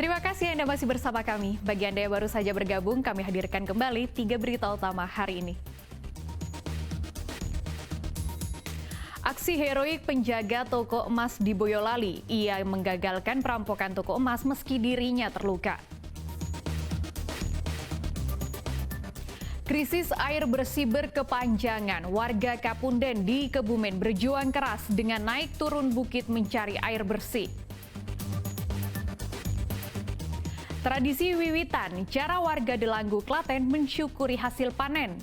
Terima kasih Anda masih bersama kami. Bagi Anda yang baru saja bergabung, kami hadirkan kembali 3 berita utama hari ini. Aksi heroik penjaga toko emas di Boyolali. Ia menggagalkan perampokan toko emas meski dirinya terluka. Krisis air bersih berkepanjangan. Warga Kapunden di Kebumen berjuang keras dengan naik turun bukit mencari air bersih. Tradisi wiwitan, cara warga Delanggu, Klaten mensyukuri hasil panen.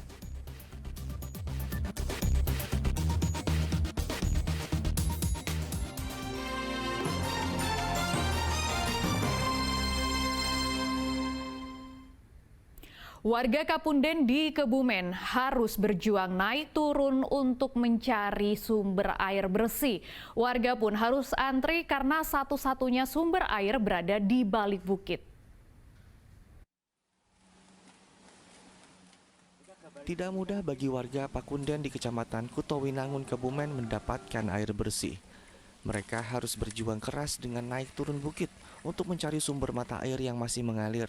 Warga Kapunden di Kebumen harus berjuang naik turun untuk mencari sumber air bersih. Warga pun harus antri karena satu-satunya sumber air berada di balik bukit. Tidak mudah bagi warga Pakunden di Kecamatan Kutowinangun, Kebumen mendapatkan air bersih. Mereka harus berjuang keras dengan naik turun bukit untuk mencari sumber mata air yang masih mengalir.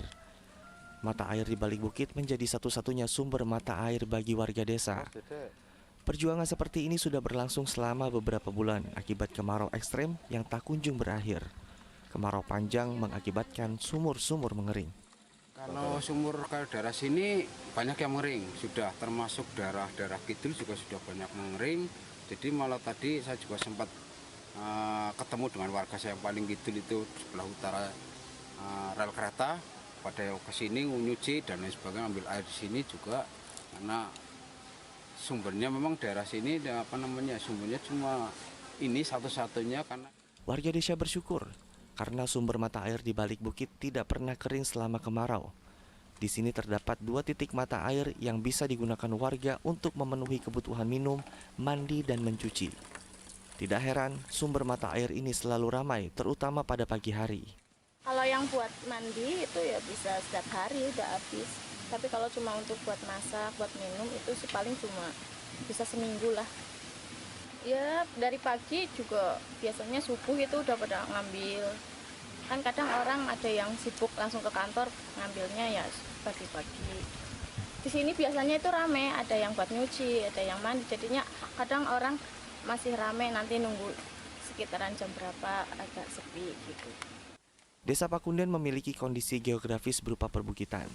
Mata air di balik bukit menjadi satu-satunya sumber mata air bagi warga desa. Perjuangan seperti ini sudah berlangsung selama beberapa bulan akibat kemarau ekstrem yang tak kunjung berakhir. Kemarau panjang mengakibatkan sumur-sumur mengering. Kalau sumur ke daerah sini banyak yang mengering, sudah termasuk daerah kidul juga sudah banyak mengering. Jadi malah tadi saya juga sempat ketemu dengan warga saya yang paling kidul itu sebelah utara rel kereta. Pada yang kesini nyuci dan lain sebagainya, ambil air di sini juga karena sumbernya memang daerah sini sumbernya cuma ini satu-satunya. Karena warga desa bersyukur karena sumber mata air di balik bukit tidak pernah kering selama kemarau. Di sini terdapat 2 titik mata air yang bisa digunakan warga untuk memenuhi kebutuhan minum, mandi, dan mencuci. Tidak heran, sumber mata air ini selalu ramai, terutama pada pagi hari. Kalau yang buat mandi itu ya bisa setiap hari udah habis. Tapi kalau cuma untuk buat masak, buat minum itu sih paling cuma bisa seminggu lah. Ya dari pagi juga biasanya subuh itu udah pada ngambil. Kan kadang orang ada yang sibuk langsung ke kantor ngambilnya ya pagi-pagi. Di sini biasanya itu rame, ada yang buat nyuci, ada yang mandi. Jadinya kadang orang masih rame, nanti nunggu sekitaran jam berapa agak sepi gitu. Desa Pakunden memiliki kondisi geografis berupa perbukitan.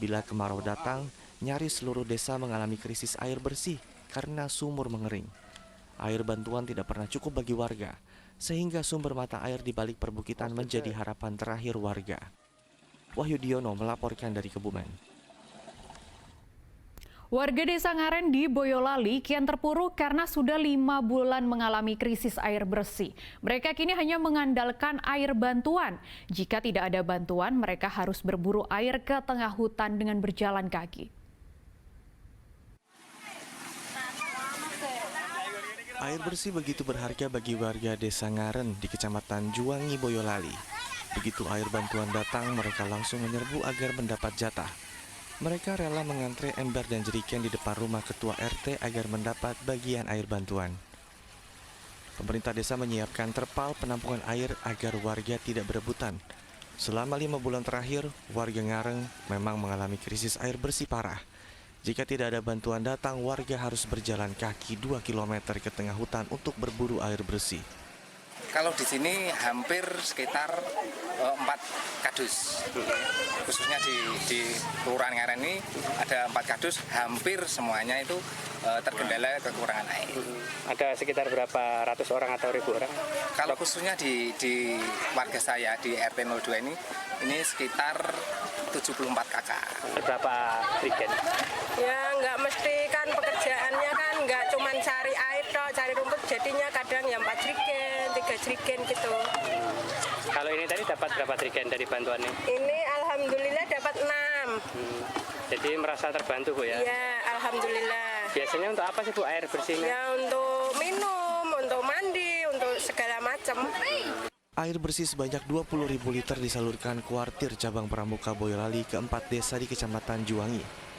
Bila kemarau datang, nyaris seluruh desa mengalami krisis air bersih karena sumur mengering. Air bantuan tidak pernah cukup bagi warga, sehingga sumber mata air di balik perbukitan menjadi harapan terakhir warga. Wahyu Diono melaporkan dari Kebumen. Warga Desa Ngaren di Boyolali kian terpuruk karena sudah 5 bulan mengalami krisis air bersih. Mereka kini hanya mengandalkan air bantuan. Jika tidak ada bantuan, mereka harus berburu air ke tengah hutan dengan berjalan kaki. Air bersih begitu berharga bagi warga Desa Ngaren di Kecamatan Juwangi, Boyolali. Begitu air bantuan datang, mereka langsung menyerbu agar mendapat jatah. Mereka rela mengantre ember dan jerigen di depan rumah ketua RT agar mendapat bagian air bantuan. Pemerintah desa menyiapkan terpal penampungan air agar warga tidak berebutan. Selama 5 bulan terakhir, warga Ngareng memang mengalami krisis air bersih parah. Jika tidak ada bantuan datang, warga harus berjalan kaki 2 km ke tengah hutan untuk berburu air bersih. Kalau di sini hampir sekitar 4 kadus, khususnya di Kelurahan Ngaren ini ada 4 kadus, hampir semuanya itu terkendala kekurangan air. Ada sekitar berapa ratus orang atau ribu orang? Kalau khususnya di warga saya di RT 02 ini sekitar 74 kakak. Berapa trigen? Ya nggak mesti kan pekerjaannya kan nggak cuma cari air toh, cari rumput, jadinya kadang ya 4 trigen, 3 trigen gitu. Kalau ini tadi dapat berapa trigen dari bantuan ini? Ini alhamdulillah dapat 6. Jadi merasa terbantu Bu ya? Ya alhamdulillah. Biasanya untuk apa sih Bu air bersihnya? Ya untuk minum, untuk mandi, untuk segala macam. Air bersih sebanyak 20.000 liter disalurkan kuartir cabang Pramuka Boyolali ke 4 desa di Kecamatan Juwangi.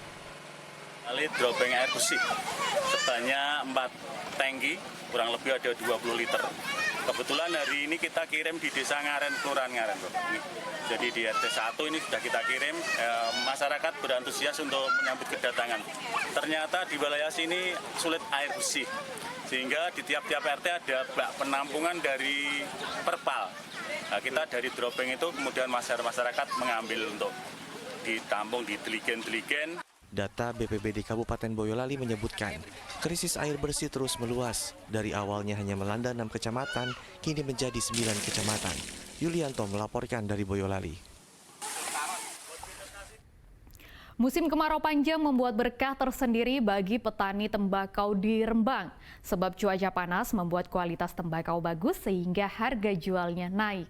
Kali dropping air bersih sebanyak 4 tangki, kurang lebih ada 20 liter. Kebetulan hari ini kita kirim di Desa Ngaren, Kelurahan Ngaren. Jadi di RT 1 ini sudah kita kirim, masyarakat berantusias untuk menyambut kedatangan. Ternyata di wilayah sini sulit air bersih, sehingga di tiap-tiap RT ada bak penampungan dari perpal. Nah, kita dari dropping itu kemudian masyarakat mengambil untuk ditampung di teligen-teligen. Data BPBD Kabupaten Boyolali menyebutkan, krisis air bersih terus meluas. Dari awalnya hanya melanda 6 kecamatan, kini menjadi 9 kecamatan. Yulianto melaporkan dari Boyolali. Musim kemarau panjang membuat berkah tersendiri bagi petani tembakau di Rembang. Sebab cuaca panas membuat kualitas tembakau bagus sehingga harga jualnya naik.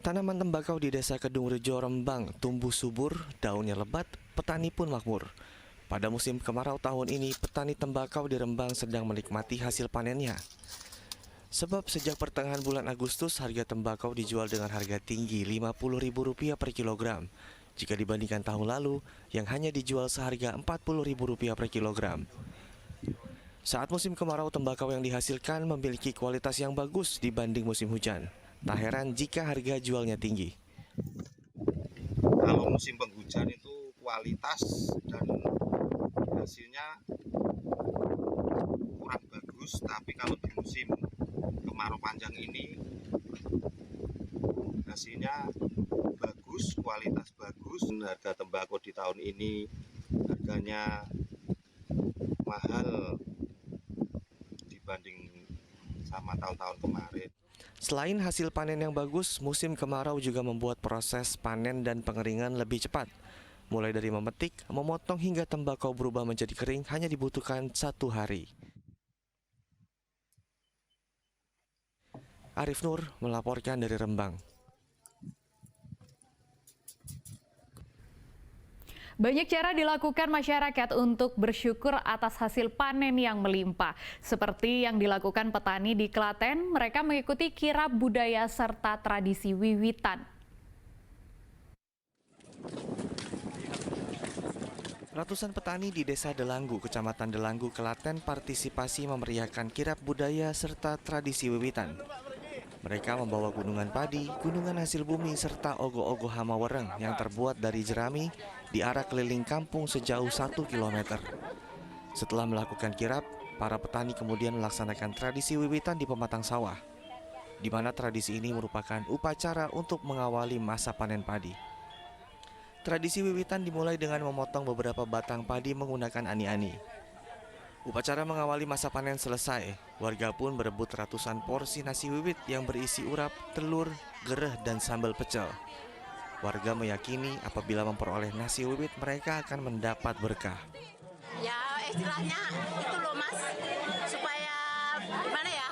Tanaman tembakau di Desa Kedungrejo, Rembang tumbuh subur, daunnya lebat, petani pun makmur. Pada musim kemarau tahun ini, petani tembakau di Rembang sedang menikmati hasil panennya. Sebab sejak pertengahan bulan Agustus, harga tembakau dijual dengan harga tinggi Rp50.000 per kilogram. Jika dibandingkan tahun lalu, yang hanya dijual seharga Rp40.000 per kilogram. Saat musim kemarau, tembakau yang dihasilkan memiliki kualitas yang bagus dibanding musim hujan. Tak heran jika harga jualnya tinggi. Kalau musim penghujan itu kualitas dan hasilnya kurang bagus, tapi kalau di musim kemarau panjang ini hasilnya bagus, kualitas bagus. Harga tembakau di tahun ini harganya mahal dibanding sama tahun-tahun kemarin. Selain hasil panen yang bagus, musim kemarau juga membuat proses panen dan pengeringan lebih cepat. Mulai dari memetik, memotong hingga tembakau berubah menjadi kering hanya dibutuhkan 1 hari. Arif Nur melaporkan dari Rembang. Banyak cara dilakukan masyarakat untuk bersyukur atas hasil panen yang melimpah. Seperti yang dilakukan petani di Klaten, mereka mengikuti kirab budaya serta tradisi wiwitan. Ratusan petani di Desa Delanggu, Kecamatan Delanggu, Klaten partisipasi memeriahkan kirab budaya serta tradisi wiwitan. Mereka membawa gunungan padi, gunungan hasil bumi, serta ogoh-ogoh hama wereng yang terbuat dari jerami di arah keliling kampung sejauh 1 km. Setelah melakukan kirab, para petani kemudian melaksanakan tradisi wiwitan di pematang sawah, di mana tradisi ini merupakan upacara untuk mengawali masa panen padi. Tradisi wiwitan dimulai dengan memotong beberapa batang padi menggunakan ani-ani. Upacara mengawali masa panen selesai, warga pun berebut ratusan porsi nasi wiwit yang berisi urap, telur, gereh, dan sambal pecel. Warga meyakini apabila memperoleh nasi wiwit mereka akan mendapat berkah. Ya istilahnya itu loh mas, supaya gimana ya,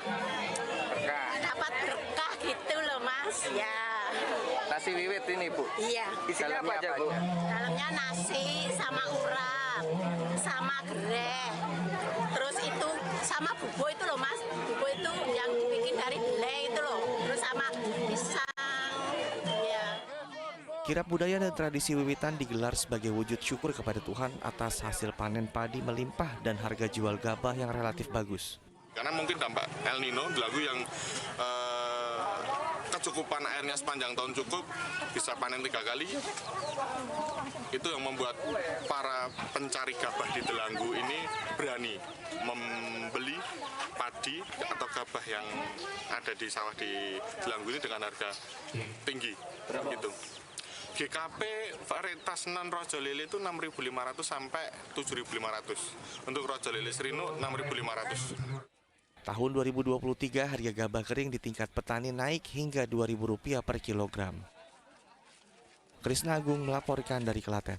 dapat berkah gitu loh mas ya. Nasi wiwit ini Bu? Iya. Isinya apa aja Bu? Dalamnya nasi sama urap, sama gereh. Terus itu sama bubuk itu loh mas, bubuk itu yang dibikin dari belai itu loh. Terus sama pisang. Ya. Kirab budaya dan tradisi wiwitan digelar sebagai wujud syukur kepada Tuhan atas hasil panen padi melimpah dan harga jual gabah yang relatif bagus. Karena mungkin dampak El Nino, Delanggu yang kecukupan airnya sepanjang tahun cukup, bisa panen 3 kali. Itu yang membuat para pencari gabah di Delanggu ini berani membeli padi atau gabah yang ada di sawah di Delanggu ini dengan harga tinggi. Gitu. GKP varietas non rojo lele itu 6.500 sampai 7.500. Untuk rojo lele serino 6.500. Tahun 2023 harga gabah kering di tingkat petani naik hingga Rp2.000 per kilogram. Krisna Agung melaporkan dari Klaten.